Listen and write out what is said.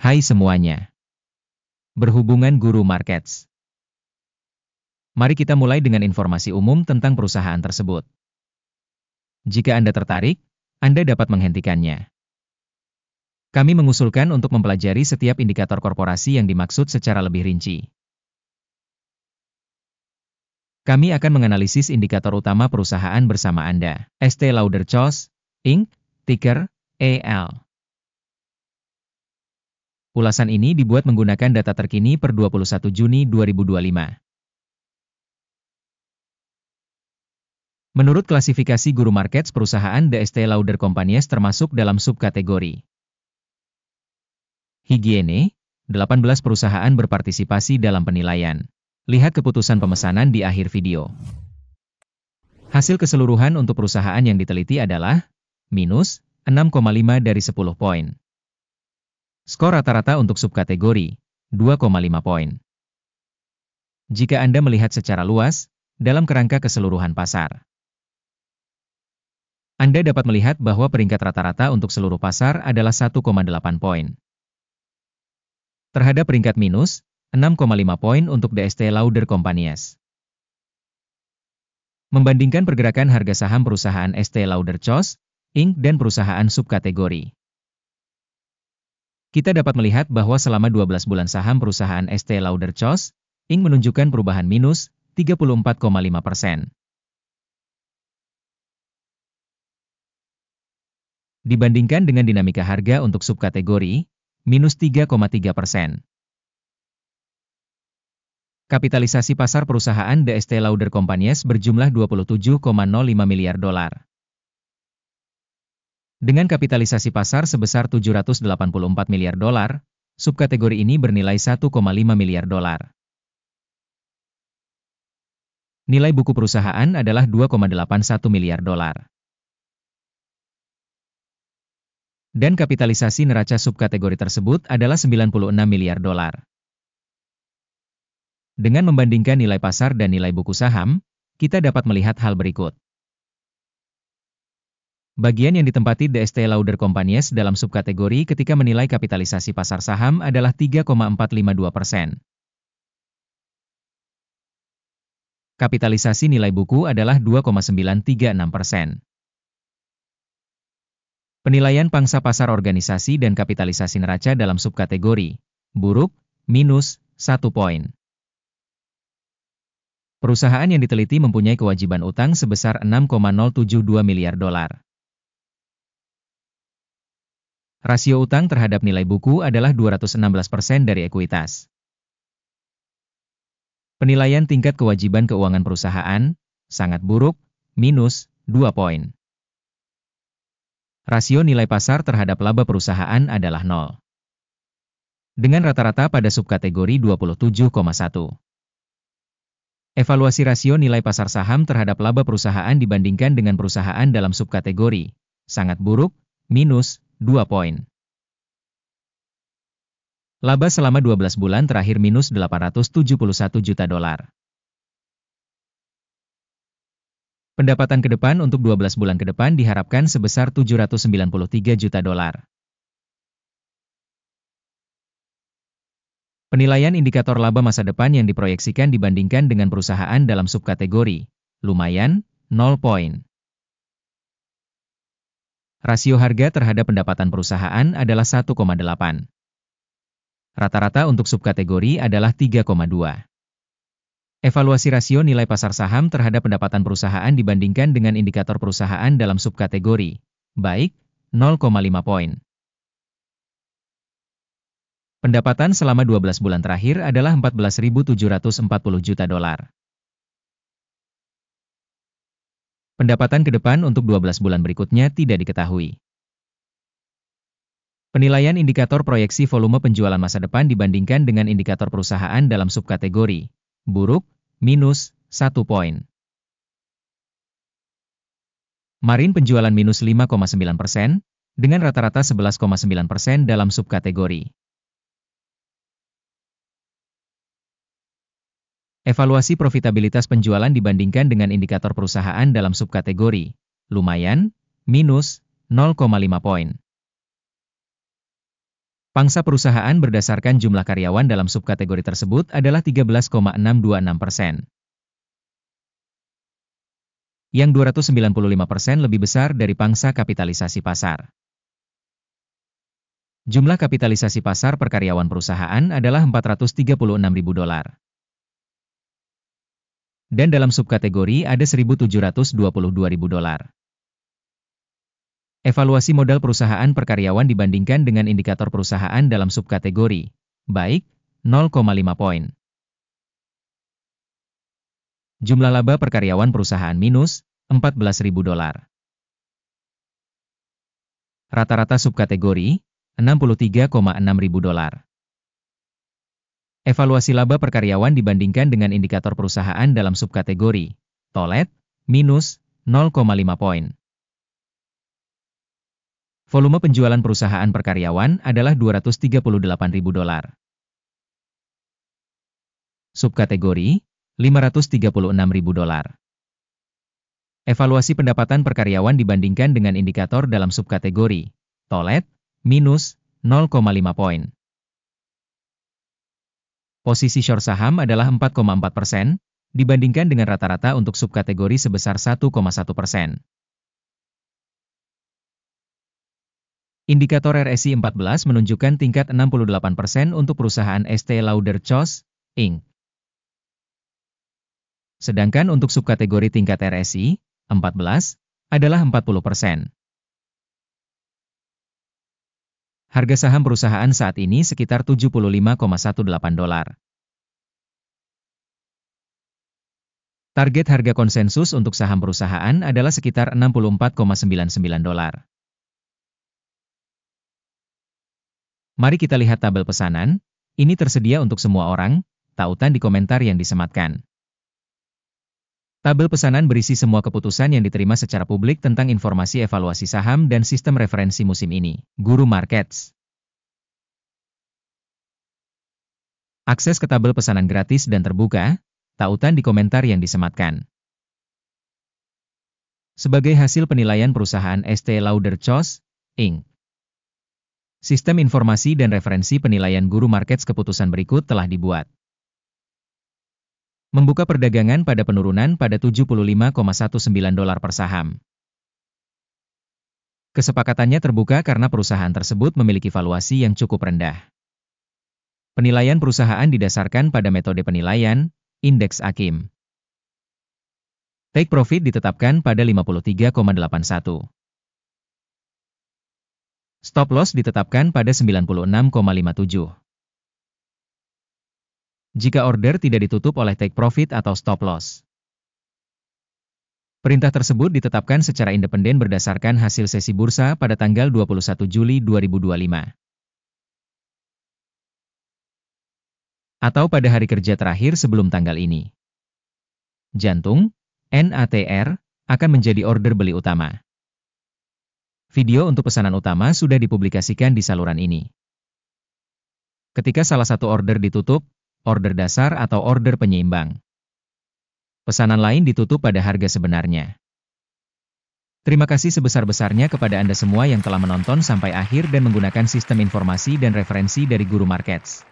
Hai semuanya. Berhubungan Guru Markets. Mari kita mulai dengan informasi umum tentang perusahaan tersebut. Jika Anda tertarik, Anda dapat menghentikannya. Kami mengusulkan untuk mempelajari setiap indikator korporasi yang dimaksud secara lebih rinci. Kami akan menganalisis indikator utama perusahaan bersama Anda. Estée Lauder Co., Inc., ticker EL. Ulasan ini dibuat menggunakan data terkini per 21 Juni 2025. Menurut klasifikasi Guru Markets, perusahaan The Estée Lauder Companies termasuk dalam subkategori higiene. 18 perusahaan berpartisipasi dalam penilaian. Lihat keputusan pemesanan di akhir video. Hasil keseluruhan untuk perusahaan yang diteliti adalah minus 6,5 dari 10 poin. Skor rata-rata untuk subkategori 2,5 poin. Jika Anda melihat secara luas dalam kerangka keseluruhan pasar, Anda dapat melihat bahwa peringkat rata-rata untuk seluruh pasar adalah 1,8 poin. Terhadap peringkat minus 6,5 poin untuk The Estée Lauder Companies. Membandingkan pergerakan harga saham perusahaan Estée Lauder Co., Inc. dan perusahaan subkategori, kita dapat melihat bahwa selama 12 bulan saham perusahaan Estée Lauder Co., Inc. menunjukkan perubahan minus 34,5%. Dibandingkan dengan dinamika harga untuk subkategori, minus 3,3%. Kapitalisasi pasar perusahaan The Estée Lauder Companies berjumlah 27,05 miliar dolar. Dengan kapitalisasi pasar sebesar 784 miliar dolar, subkategori ini bernilai 1,5 miliar dolar. Nilai buku perusahaan adalah 2,81 miliar dolar. Dan kapitalisasi neraca subkategori tersebut adalah 96 miliar dolar. Dengan membandingkan nilai pasar dan nilai buku saham, kita dapat melihat hal berikut. Bagian yang ditempati The Estée Lauder Companies dalam subkategori ketika menilai kapitalisasi pasar saham adalah 3,452%. Kapitalisasi nilai buku adalah 2,936%. Penilaian pangsa pasar organisasi dan kapitalisasi neraca dalam subkategori buruk, minus 1 poin. Perusahaan yang diteliti mempunyai kewajiban utang sebesar 6,072 miliar dolar. Rasio utang terhadap nilai buku adalah 216% dari ekuitas. Penilaian tingkat kewajiban keuangan perusahaan, sangat buruk, minus 2 poin. Rasio nilai pasar terhadap laba perusahaan adalah 0. Dengan rata-rata pada subkategori 27,1. Evaluasi rasio nilai pasar saham terhadap laba perusahaan dibandingkan dengan perusahaan dalam subkategori sangat buruk, minus 2 poin. Laba selama 12 bulan terakhir minus 871 juta dolar. Pendapatan ke depan untuk 12 bulan ke depan diharapkan sebesar 793 juta dolar. Penilaian indikator laba masa depan yang diproyeksikan dibandingkan dengan perusahaan dalam subkategori lumayan, 0 poin. Rasio harga terhadap pendapatan perusahaan adalah 1,8. Rata-rata untuk subkategori adalah 3,2. Evaluasi rasio nilai pasar saham terhadap pendapatan perusahaan dibandingkan dengan indikator perusahaan dalam subkategori baik, 0,5 poin. Pendapatan selama 12 bulan terakhir adalah 14.740 juta dolar. Pendapatan ke depan untuk 12 bulan berikutnya tidak diketahui. Penilaian indikator proyeksi volume penjualan masa depan dibandingkan dengan indikator perusahaan dalam subkategori buruk, minus 1 poin. Marin penjualan minus 5,9%, dengan rata-rata 11,9% dalam subkategori. Evaluasi profitabilitas penjualan dibandingkan dengan indikator perusahaan dalam subkategori lumayan, minus 0,5 poin. Pangsa perusahaan berdasarkan jumlah karyawan dalam subkategori tersebut adalah 13,626%. Yang 295% lebih besar dari pangsa kapitalisasi pasar. Jumlah kapitalisasi pasar per karyawan perusahaan adalah $436.000. Dan dalam subkategori ada $1.722.000. Evaluasi modal perusahaan per karyawan dibandingkan dengan indikator perusahaan dalam subkategori, baik, 0,5 poin. Jumlah laba per karyawan perusahaan minus, $14.000. Rata-rata subkategori, $63,600. Evaluasi laba per karyawan dibandingkan dengan indikator perusahaan dalam subkategori, tolet, minus, 0,5 poin. Volume penjualan perusahaan per karyawan adalah $238.000. Subkategori, $536.000. Evaluasi pendapatan per karyawan dibandingkan dengan indikator dalam subkategori, tolet, minus, 0,5 poin. Posisi short saham adalah 4,4%, dibandingkan dengan rata-rata untuk subkategori sebesar 1,1%. Indikator RSI 14 menunjukkan tingkat 68% untuk perusahaan Estée Lauder Chose, Inc. Sedangkan untuk subkategori tingkat RSI 14 adalah 40%. Harga saham perusahaan saat ini sekitar $75,18. Target harga konsensus untuk saham perusahaan adalah sekitar $64,99. Mari kita lihat tabel pesanan, ini tersedia untuk semua orang, tautan di komentar yang disematkan. Tabel pesanan berisi semua keputusan yang diterima secara publik tentang informasi evaluasi saham dan sistem referensi musim ini. Guru Markets. Akses ke tabel pesanan gratis dan terbuka, tautan di komentar yang disematkan. Sebagai hasil penilaian perusahaan Estée Lauder Chose, Inc. Sistem informasi dan referensi penilaian Guru Markets keputusan berikut telah dibuat. Membuka perdagangan pada penurunan pada $75,19 per saham. Kesepakatannya terbuka karena perusahaan tersebut memiliki valuasi yang cukup rendah. Penilaian perusahaan didasarkan pada metode penilaian, indeks AKIM. Take profit ditetapkan pada 53,81. Stop loss ditetapkan pada 96,57. Jika order tidak ditutup oleh take profit atau stop loss. Perintah tersebut ditetapkan secara independen berdasarkan hasil sesi bursa pada tanggal 21 Juli 2025. Atau pada hari kerja terakhir sebelum tanggal ini. Jantung, NATR, akan menjadi order beli utama. Video untuk pesanan utama sudah dipublikasikan di saluran ini. Ketika salah satu order ditutup, order dasar atau order penyeimbang. Pesanan lain ditutup pada harga sebenarnya. Terima kasih sebesar-besarnya kepada Anda semua yang telah menonton sampai akhir dan menggunakan sistem informasi dan referensi dari Guru Markets.